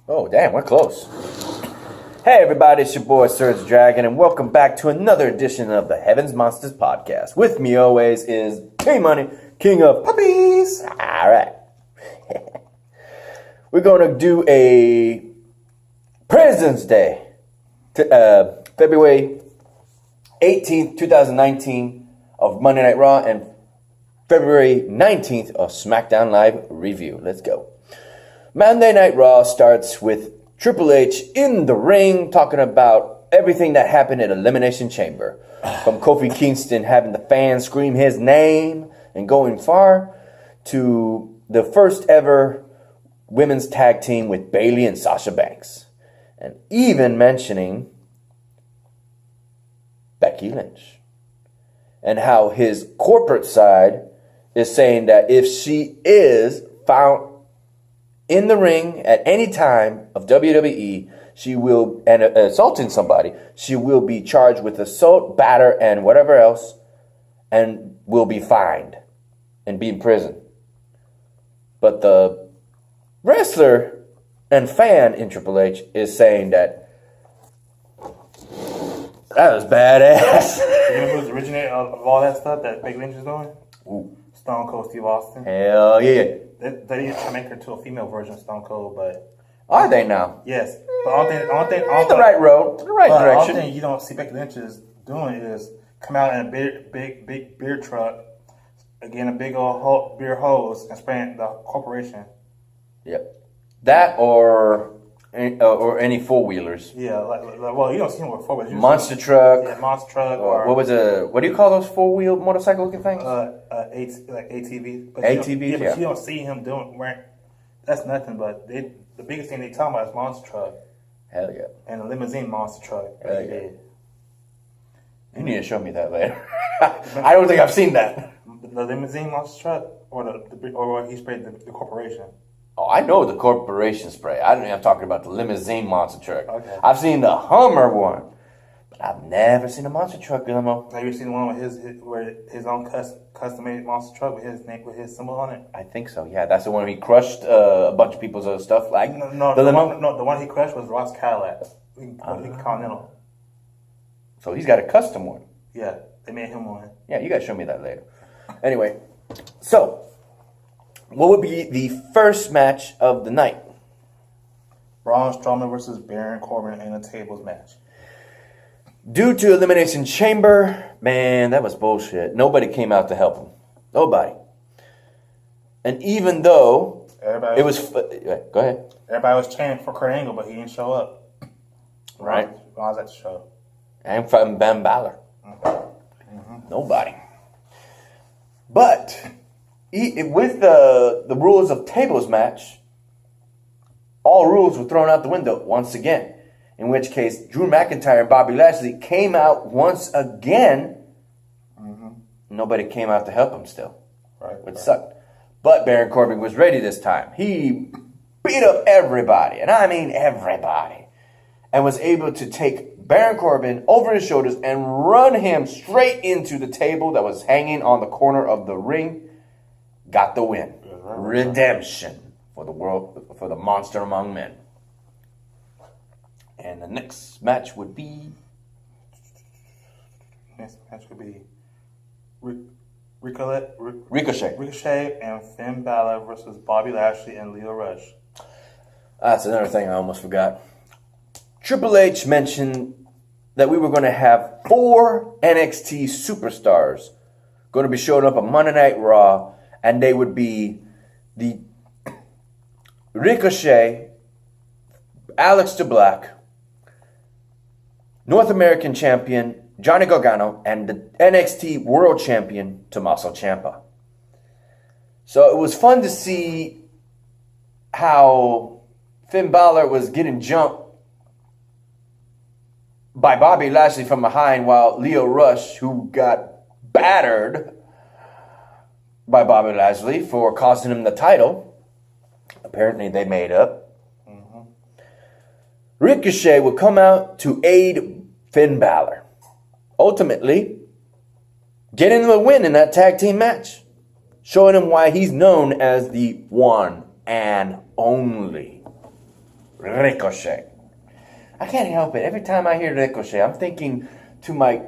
Oh, damn, we're close. Hey, everybody, it's your boy, SergDragon, and welcome back to another edition of the Heavens Monsters podcast. With me always is T-Money, king of puppies. All right. We're going to do a President's Day, February 18th, 2019 of Monday Night Raw, and February 19th of SmackDown Live review. Let's go. Monday Night Raw starts with Triple H in the ring talking about everything that happened at Elimination Chamber. From Kofi Kingston having the fans scream his name and going far to the first ever women's tag team with Bayley and Sasha Banks. And even mentioning Becky Lynch. And how his corporate side is saying that if she is found in the ring at any time of WWE, she will, and assaulting somebody, she will be charged with assault, batter, and whatever else, and will be fined and be in prison. But the wrestler and fan in Triple H is saying that was badass. You know who's the originator of all that stuff that Becky Lynch is doing? Ooh. Stone Cold Steve Austin. Hell yeah. They need to make her to a female version of Stone Cold, but... Are they now? Yes. But all the right road, the right direction. The only thing you don't see Becky Lynch is doing is come out in a big beer truck, again, a big old beer hose, and spraying the corporation. Yep. That or any four-wheelers. Yeah, well, you don't see them with four-wheelers. Monster truck. Yeah, monster truck. Or what do you call those four-wheel motorcycle-looking things? ATVs. But ATVs, but you don't see him wearing, that's nothing, but the biggest thing they talking about is monster truck. Hell yeah. And a limousine monster truck. Hell yeah. You need to show me that later. I don't think I've seen that. The limousine monster truck or he sprayed the corporation? Oh, I know the corporation spray. I'm talking about the limousine monster truck. Okay. I've seen the Hummer one, but I've never seen a monster truck limo. Have you seen the one with his own custom-made monster truck with his name, with his symbol on it? I think so. Yeah, that's the one where he crushed a bunch of people's stuff. Like the one he crushed was Ross Cadillac, Continental. So he's got a custom one. Yeah, they made him one. Yeah, you guys show me that later. Anyway, so what would be the first match of the night? Braun Strowman versus Baron Corbin in a tables match. Due to Elimination Chamber, man, that was bullshit. Nobody came out to help him. Nobody. And even though go ahead. Everybody was chanting for Kurt Angle, but he didn't show up. Right. Ron was at the show. And from Ben Balor. Mm-hmm. Nobody. But with the rules of tables match, all rules were thrown out the window once again. In which case, Drew McIntyre and Bobby Lashley came out once again. Mm-hmm. Nobody came out to help him still, which sucked. But Baron Corbin was ready this time. He beat up everybody, and I mean everybody, and was able to take Baron Corbin over his shoulders and run him straight into the table that was hanging on the corner of the ring. Got the win. Redemption for the monster among men. And the next match would be... Ricochet and Finn Balor versus Bobby Lashley and Lio Rush. That's another thing I almost forgot. Triple H mentioned that we were going to have 4 NXT superstars going to be showing up on Monday Night Raw, and they would be the Ricochet, Alex DeBlack, North American Champion Johnny Gargano, and the NXT World Champion Tommaso Ciampa. So it was fun to see how Finn Balor was getting jumped by Bobby Lashley from behind, while Lio Rush, who got battered by Bobby Lashley for costing him the title, apparently they made up. Mm-hmm. Ricochet would come out to aid Finn Balor, ultimately getting the win in that tag team match, showing him why he's known as the one and only. Ricochet. I can't help it. Every time I hear Ricochet, I'm thinking to my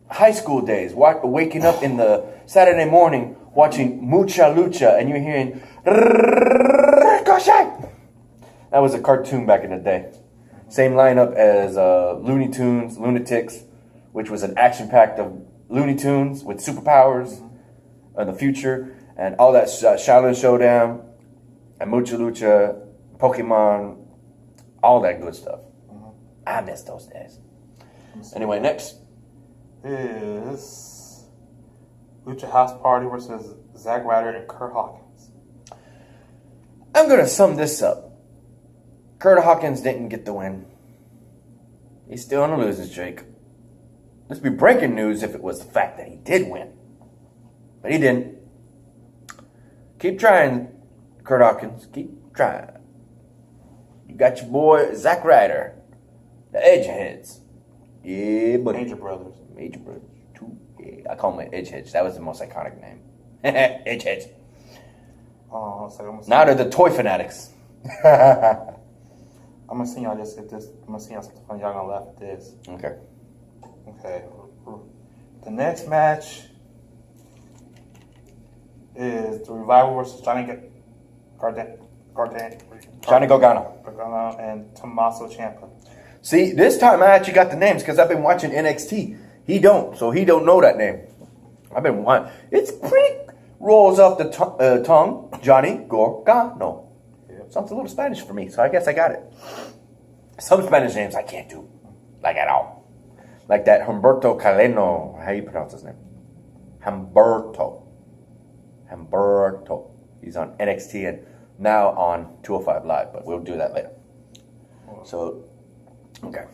high school days, waking up in the Saturday morning, watching Mucha Lucha, and you're hearing Ricochet. That was a cartoon back in the day. Same lineup as Looney Tunes, Lunatics, which was an action-packed of Looney Tunes with superpowers in the future, and all that Shaolin Showdown, and Mucha Lucha, Pokemon, all that good stuff. I miss those days. Anyway, next is Lucha House Party versus Zack Ryder and Kurt Hawkins. I'm going to sum this up. Kurt Hawkins didn't get the win. He's still on the losing streak. This would be breaking news if it was the fact that he did win. But he didn't. Keep trying, Kurt Hawkins. Keep trying. You got your boy, Zack Ryder. The Edgeheads. Yeah, buddy. Major Brothers. Major Brothers. Yeah. I call them Edgeheads. That was the most iconic name. Edgeheads. Now they're the Toy Fanatics. I'm gonna see y'all just get this. I'm gonna see y'all something funny. Y'all gonna laugh at this. Okay. Okay. The next match is the Revival versus Johnny Gargano and Tommaso Ciampa. See, this time I actually got the names because I've been watching NXT. He don't, so he don't know that name. I've been watching. It's pretty rolls off the tongue. Johnny Gargano. Sounds a little Spanish for me, so I guess I got it. Some Spanish names I can't do, like at all. Like that Humberto Caleno. How you pronounce his name? Humberto. He's on NXT and now on 205 Live, but we'll do that later. So, okay.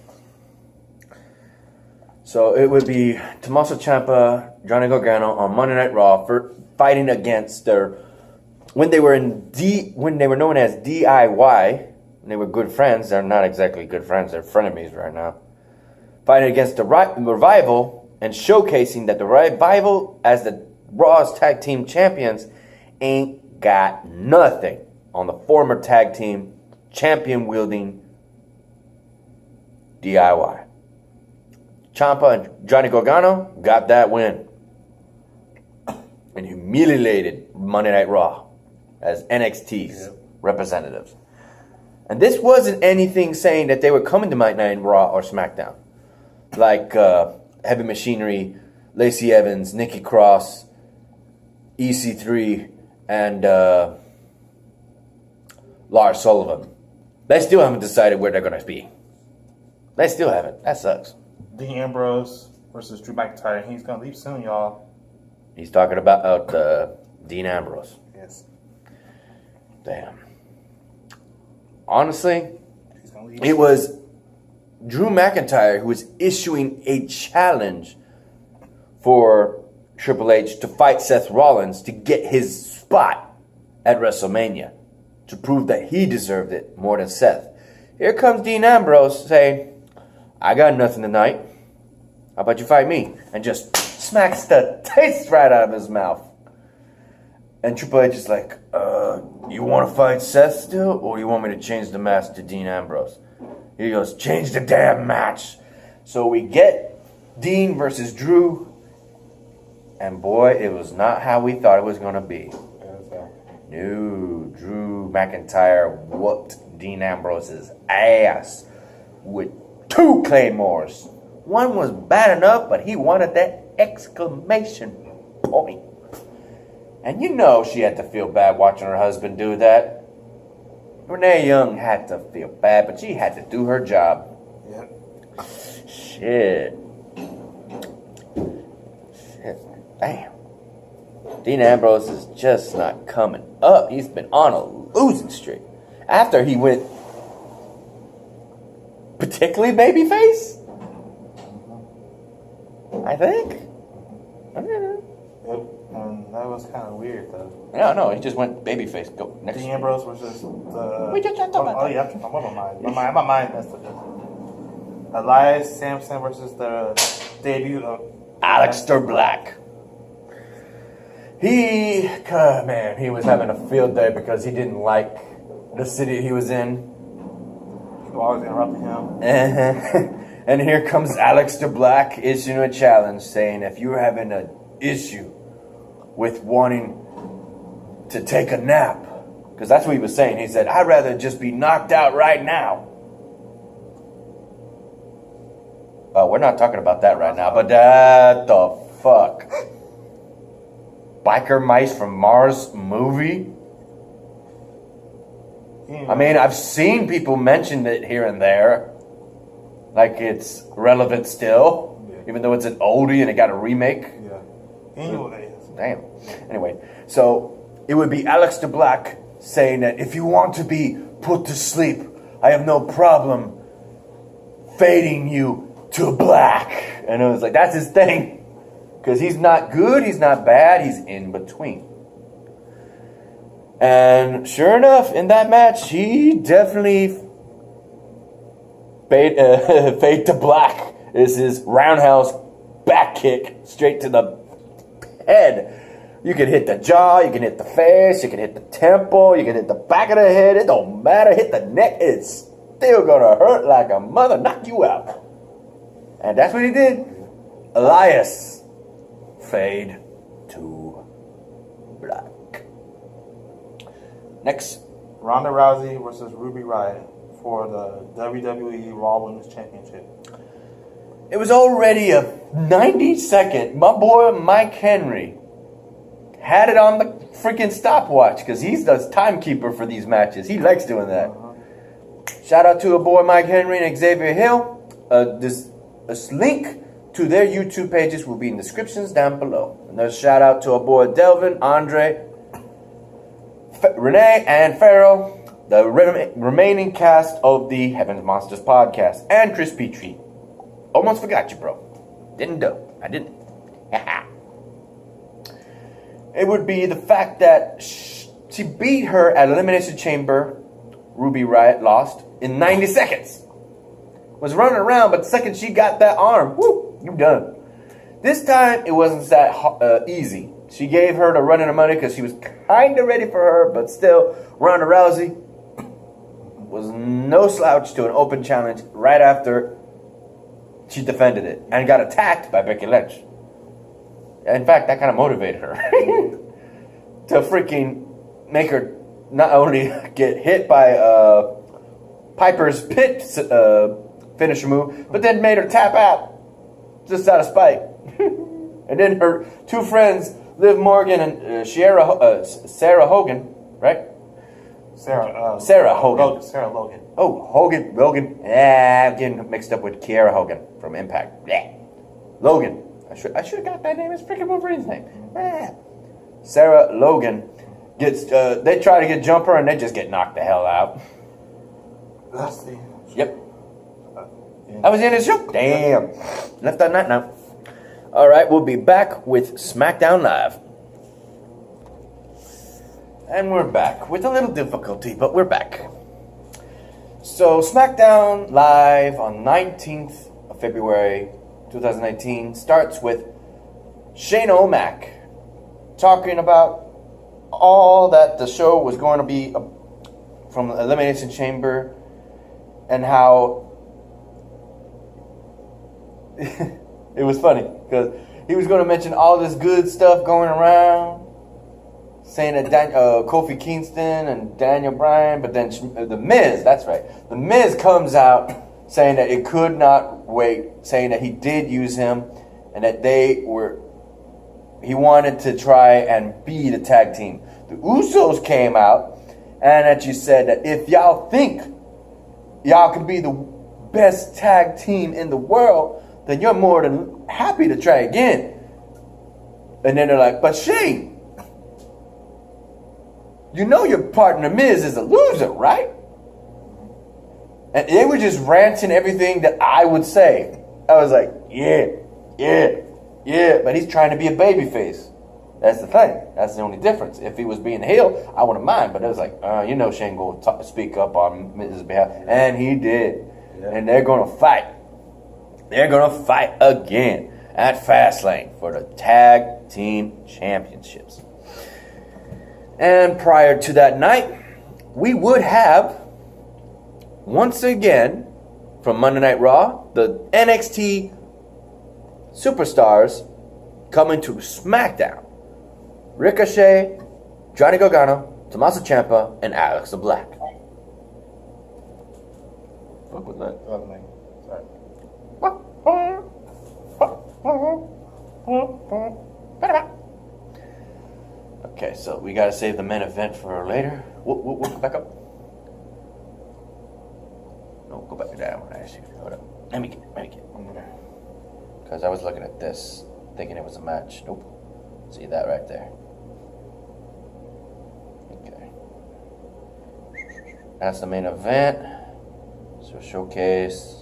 So it would be Tommaso Ciampa, Johnny Gargano on Monday Night Raw for fighting against their. When they were known as DIY, and they were good friends. They're not exactly good friends. They're frenemies right now. Fighting against the Revival and showcasing that the Revival, as the Raw's tag team champions, ain't got nothing on the former tag team champion wielding DIY. Ciampa and Johnny Gargano got that win and humiliated Monday Night Raw as NXT's representatives. And this wasn't anything saying that they were coming to Monday Night Raw or SmackDown. Like Heavy Machinery, Lacey Evans, Nikki Cross, EC3, and Lars Sullivan. They still haven't decided where they're going to be. They still haven't. That sucks. Dean Ambrose versus Drew McIntyre. He's going to leave soon, y'all. He's talking about Dean Ambrose. Yes. Damn. Honestly, it was Drew McIntyre who was issuing a challenge for Triple H to fight Seth Rollins to get his spot at WrestleMania, to prove that he deserved it more than Seth. Here comes Dean Ambrose saying, I got nothing tonight. How about you fight me? And just smacks the taste right out of his mouth. And Triple H is like, you want to fight Seth still? Or you want me to change the match to Dean Ambrose? He goes, change the damn match. So we get Dean versus Drew. And boy, it was not how we thought it was going to be. No, Drew McIntyre whooped Dean Ambrose's ass with 2 claymores. One was bad enough, but he wanted that exclamation point. And you know she had to feel bad watching her husband do that. Renee Young had to feel bad, but she had to do her job. Yep. Shit. Damn. Dean Ambrose is just not coming up. He's been on a losing streak. After he went particularly babyface? I think. I don't know. Yep. That was kind of weird, though. No, he just went babyface. Go next. Dean Ambrose versus the. We just talked about that. Oh yeah, my mind messed up. Elias Sampson versus the debut of Aleister Black. He was having a field day because he didn't like the city he was in. People always interrupting him. And here comes Aleister Black issuing a challenge saying if you're having an issue with wanting to take a nap, because that's what he was saying. He said, I'd rather just be knocked out right now. We're not talking about that right now, but the fuck? Biker Mice from Mars movie? I mean, I've seen people mention it here and there. Like it's relevant still. Yeah. Even though it's an oldie and it got a remake. Yeah. Anyways. Damn. Anyway, so it would be Aleister Black saying that if you want to be put to sleep, I have no problem fading you to black. And it was like, that's his thing. Because he's not good, he's not bad, he's in between. And sure enough, in that match, he definitely fade to black. Is his roundhouse back kick straight to the head. You can hit the jaw, you can hit the face, you can hit the temple, you can hit the back of the head. It don't matter. Hit the neck, it's still gonna hurt like a mother, knock you out. And that's what he did. Elias, fade to black. Next, Ronda Rousey versus Ruby Riott for the WWE Raw Women's Championship. It was already a 90-second. My boy Mike Henry had it on the freaking stopwatch because he's the timekeeper for these matches. He likes doing that. Shout out to a boy Mike Henry and Xavier Hill. This link to their YouTube pages will be in the descriptions down below. And there's a shout out to our boy Delvin, Andre, Renee, and Pharaoh, the remaining cast of the Heaven's Monsters podcast, and Chris Petrie. Almost forgot you, bro. Didn't do. I didn't. It would be the fact that she beat her at Elimination Chamber. Ruby Riott lost in 90 seconds. Was running around, but the second she got that arm, whoo, you done. This time, it wasn't that easy. She gave her the run of the money because she was kind of ready for her, but still, Ronda Rousey was no slouch to an open challenge right after she defended it and got attacked by Becky Lynch. In fact, that kind of motivated her to freaking make her not only get hit by Piper's Pit finisher move, but then made her tap out just out of spite. And then her two friends, Liv Morgan and Sarah Hogan, right? Sarah Hogan. Sarah Logan. Oh, Logan. I'm getting mixed up with Kiera Hogan from Impact. Yeah. Logan. I should have got that name. It's freaking Wolverine's name. Sarah Logan gets. They try to get Jumper and they just get knocked the hell out. That's the. Yep. That was the end of the show. Damn. Left on that now. All right, we'll be back with SmackDown Live. And we're back with a little difficulty, but we're back. So SmackDown Live on 19th of February 2019 starts with Shane O'Mac talking about all that the show was going to be from the Elimination Chamber and how it was funny because he was going to mention all this good stuff going around, saying that Kofi Kingston and Daniel Bryan, but then The Miz, that's right. The Miz comes out saying that it could not wait, saying that he did use him and that he wanted to try and be the tag team. The Usos came out and that you said that if y'all think y'all can be the best tag team in the world, then you're more than happy to try again. And then they're like, but Shane, you know your partner Miz is a loser, right? And they were just ranting everything that I would say. I was like, yeah. But he's trying to be a babyface. That's the thing. That's the only difference. If he was being a heel, I wouldn't mind. But it was like, Shane will speak up on Miz's behalf. And he did. Yeah. And they're going to fight. They're going to fight again at Fastlane for the Tag Team Championships. And prior to that night, we would have once again, from Monday Night Raw, the NXT superstars coming to SmackDown. Ricochet, Johnny Gargano, Tommaso Ciampa, and Alex the Black. What was that? Sorry. Okay, so we gotta save the main event for later. We'll go back up. No, go back to that one. Actually, hold up. Let me get. Because I was looking at this, thinking it was a match. Nope. See that right there. Okay. That's the main event. So showcase.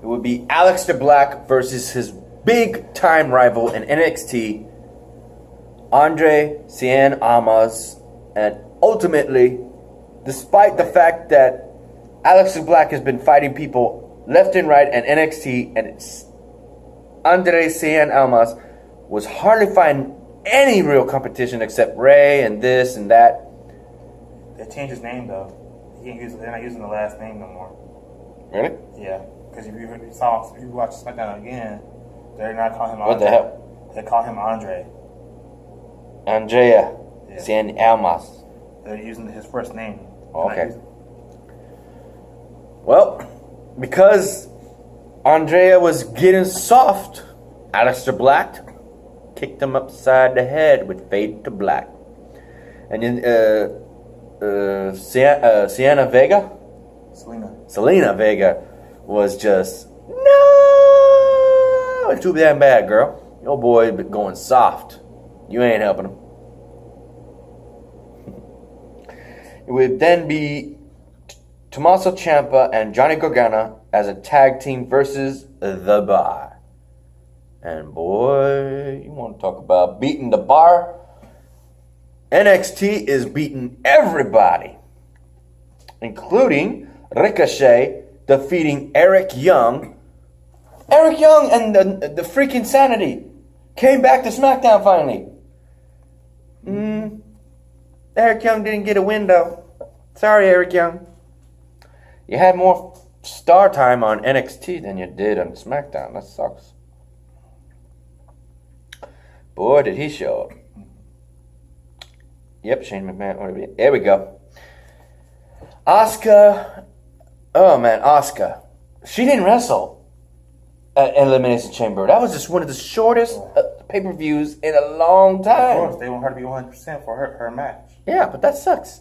It would be Alex the Black versus his big time rival in NXT, Andre Cien Almas, and ultimately, despite the fact that Alex the Black has been fighting people left and right at NXT, and Andre Cien Almas was hardly finding any real competition except Ray and this and that. They changed his name though. They're not using the last name no more. Really? Yeah, because if you watch SmackDown again, they're not calling him Andre. What the hell? They call him Andre. Andrea Cien Almas. They're using his first name. Okay. Well, because Andrea was getting soft, Aleister Black kicked him upside the head with Fade to Black. And then Selena Vega was just, no, too damn bad, girl. Your boy been going soft. You ain't helping him. It would then be Tommaso Ciampa and Johnny Gargano as a tag team versus The Bar. And boy, you want to talk about beating The Bar? NXT is beating everybody, including Ricochet defeating Eric Young. Eric Young and the freaking Sanity came back to SmackDown finally. Eric Young didn't get a win though. Sorry, Eric Young. You had more star time on NXT than you did on SmackDown. That sucks. Boy, did he show up. Yep, Shane McMahon. There we go. Asuka. Oh, man, Asuka. She didn't wrestle at Elimination Chamber. That was just one of the shortest pay-per-views in a long time. Of course, they want her to be 100% for her match. Yeah, but that sucks.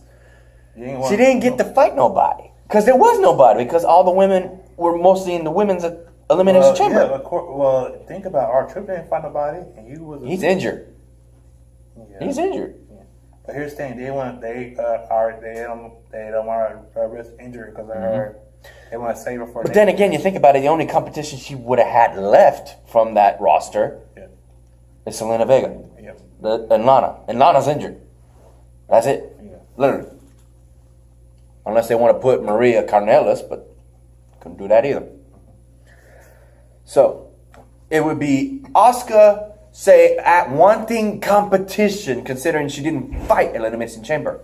She didn't get to fight nobody. Because there was nobody. Because all the women were mostly in the women's Elimination Chamber. Yeah, of course. Well, think about R-Truth didn't fight nobody, and he's injured. Yeah. He's injured. Yeah. But here's the thing: they don't want to risk injury because of her. They want to save her for. But then again, you think about it: the only competition she would have had left from that roster is Selena Vega. Yeah. And Lana. And Lana's injured. That's it. Yeah. Literally. Unless they want to put Maria Kanellis, but couldn't do that either. So, it would be Asuka, say, at wanting competition, considering she didn't fight in Elimination Chamber.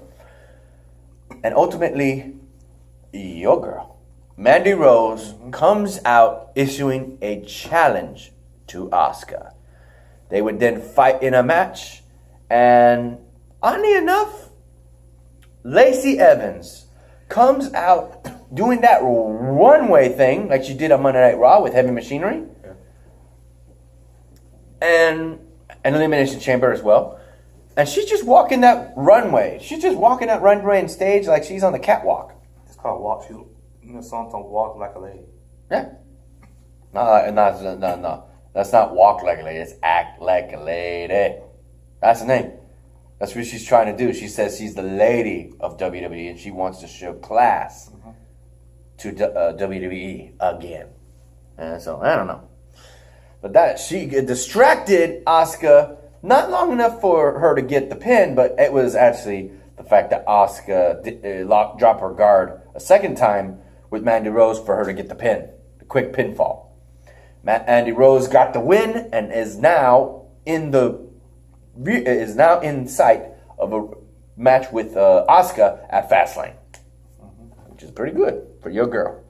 And ultimately, your girl, Mandy Rose, comes out issuing a challenge to Asuka. They would then fight in a match, and oddly enough, Lacey Evans comes out doing that runway thing like she did on Monday Night Raw with Heavy Machinery. And an Elimination Chamber as well. And she's just walking that runway. She's just walking that runway and stage like she's on the catwalk. It's called walk. She's in the song to walk like a lady. Yeah. No. That's not walk like a lady. It's act like a lady. That's the name. That's what she's trying to do. She says she's the lady of WWE and she wants to show class to WWE again. And so, I don't know. But that she distracted Asuka not long enough for her to get the pin, but it was actually the fact that Asuka dropped her guard a second time with Mandy Rose for her to get the pin, the quick pinfall. Mandy Rose got the win and is now in sight of a match with Asuka at Fastlane. which is pretty good for your girl.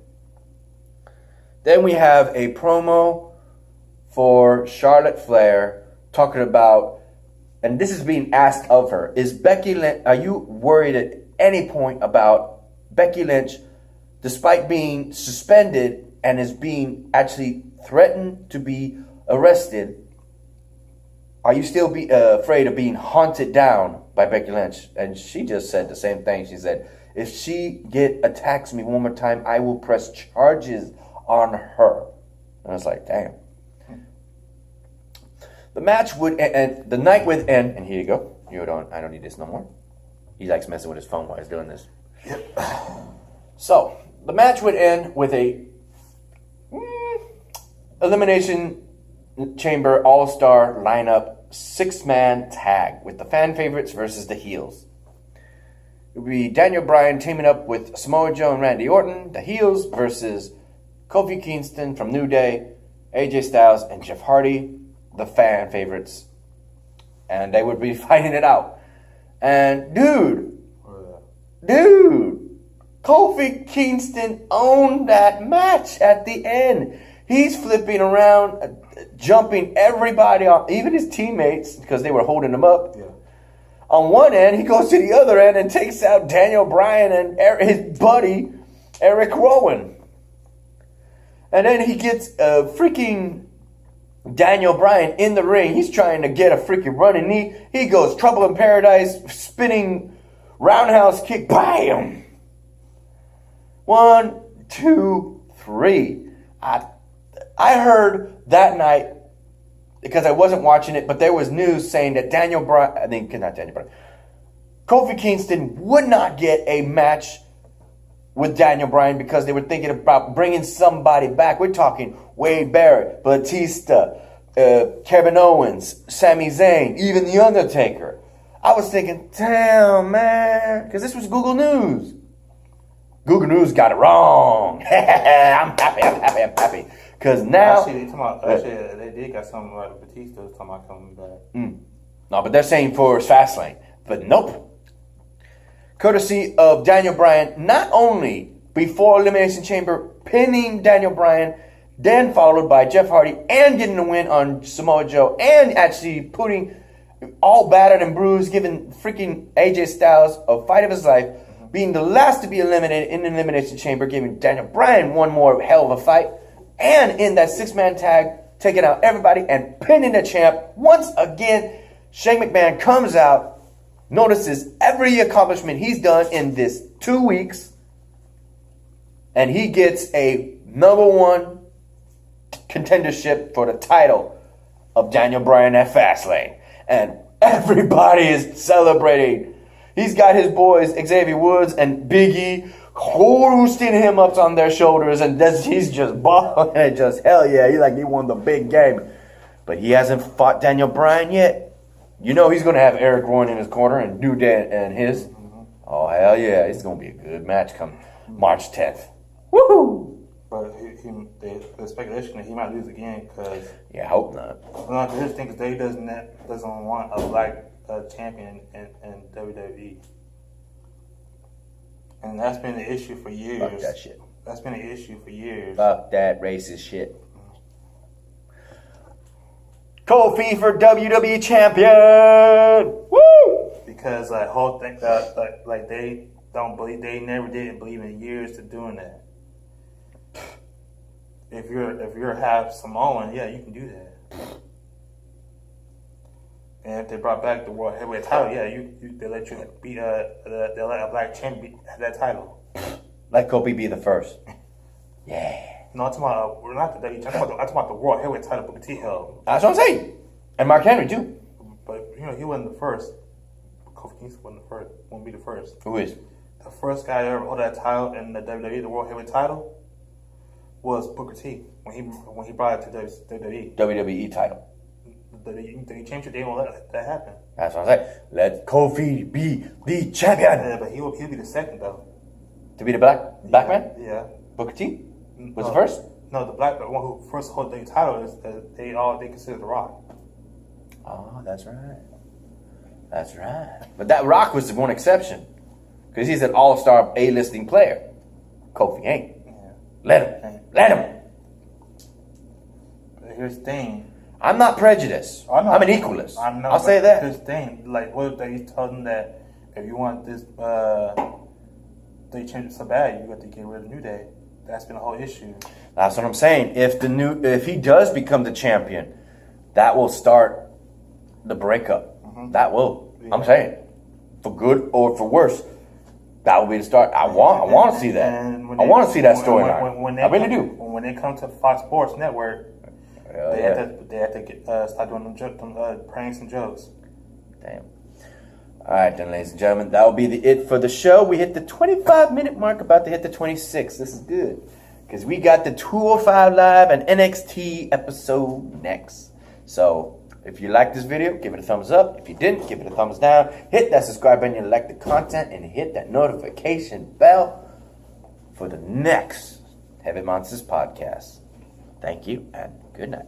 Then we have a promo for Charlotte Flair talking about, and this is being asked of her, is Becky Lynch, are you worried at any point about Becky Lynch, despite being suspended and is being actually threatened to be arrested, are you still afraid of being haunted down by Becky Lynch? And she just said the same thing. She said, if she attacks me one more time, I will press charges on her. And I was like, damn. The match would end, the night would end, and here you go. I don't need this no more. He likes messing with his phone while he's doing this. Yep. So, the match would end with a Elimination Chamber All-Star lineup 6-man tag with the fan favorites versus the heels. It would be Daniel Bryan teaming up with Samoa Joe and Randy Orton, the heels, versus Kofi Kingston from New Day, AJ Styles, and Jeff Hardy, the fan favorites. And they would be fighting it out. And dude, Kofi Kingston owned that match at the end. He's flipping around, jumping everybody off, even his teammates, because they were holding him up. Yeah. On one end, he goes to the other end and takes out Daniel Bryan and his buddy, Eric Rowan. And then he gets freaking Daniel Bryan in the ring. He's trying to get a freaking running knee. He goes Trouble in Paradise, spinning roundhouse kick. Bam! 1, 2, 3. I heard that night, because I wasn't watching it, but there was news saying that Kofi Kingston would not get a match with Daniel Bryan because they were thinking about bringing somebody back. We're talking Wade Barrett, Batista, Kevin Owens, Sami Zayn, even The Undertaker. I was thinking, damn, man, because this was Google News. Google News got it wrong. I'm happy. Because now... Actually, they got something about Batista talking about coming back. No, but they're saying for Fastlane. But nope. Courtesy of Daniel Bryan, not only before Elimination Chamber pinning Daniel Bryan, then followed by Jeff Hardy and getting the win on Samoa Joe, and actually putting all battered and bruised, giving freaking AJ Styles a fight of his life, being the last to be eliminated in the Elimination Chamber, giving Daniel Bryan one more hell of a fight, and in that 6-man tag, taking out everybody and pinning the champ. Once again, Shane McMahon comes out, notices every accomplishment he's done in this 2 weeks, and he gets a #1 contendership for the title of Daniel Bryan at Fastlane. And everybody is celebrating. He's got his boys, Xavier Woods and Big E, hoisting him up on their shoulders, and he's just balling and just, hell yeah, he won the big game. But he hasn't fought Daniel Bryan yet. You know he's going to have Eric Rowan in his corner and New Day and his. Oh, hell yeah, it's going to be a good match come March 10th. Woohoo! But the speculation that he might lose again because... Yeah, I hope not. No, here's the thing, because they doesn't want a black champion in WWE. And that's been the issue for years. Fuck that shit. That's been an issue for years. Fuck that racist shit. Kofi for WWE champion. Woo! Because whole thing they don't believe, they never did believe in years to doing that. If you're half Samoan, yeah, you can do that. And if they brought back the World Heavyweight title, yeah, they let you be they let a black champion have that title. Let Kobe be the first. Yeah. No, I'm talking about we're not the WWE. I'm talking about the World Heavyweight title Booker T held. That's what I'm saying. And Mark Henry too. But he wasn't the first. Kofi Kingston wasn't the first. Won't be the first. Who is? The first guy to ever hold that title in the WWE, the World Heavyweight title, was Booker T when he brought it to WWE. WWE title. The championship, they won't let that happen. That's what I'm saying. Let Kofi be the champion. Yeah, but he'll be the second though. To be the black man? Yeah. Booker T was the first? No, the one who first held the title is they consider The Rock. Oh, that's right. That's right. But that Rock was the one exception. Because he's an all-star A-listing player. Kofi ain't. Yeah. Let him. Let him. But here's the thing. I'm not prejudiced. I know. I'm an equalist. I know. I'll say that. Here's the thing. Like, what if they told them that if you want this, they change it so bad, you got to get rid of New Day. That's been a whole issue. That's what I'm saying. If he does become the champion, that will start the breakup. Mm-hmm. That will. Yeah. I'm saying, for good or for worse, that will be the start. I want to see that. I want to see that storyline. I really do. When they come to Fox Sports Network, they have to start doing them pranks and jokes. Damn. All right, then, ladies and gentlemen, that will be it for the show. We hit the 25-minute mark, about to hit the 26. This is good, because we got the 205 Live and NXT episode next. So, if you like this video, give it a thumbs up. If you didn't, give it a thumbs down. Hit that subscribe button if you like the content, and hit that notification bell for the next Heavy Monsters podcast. Thank you, and good night.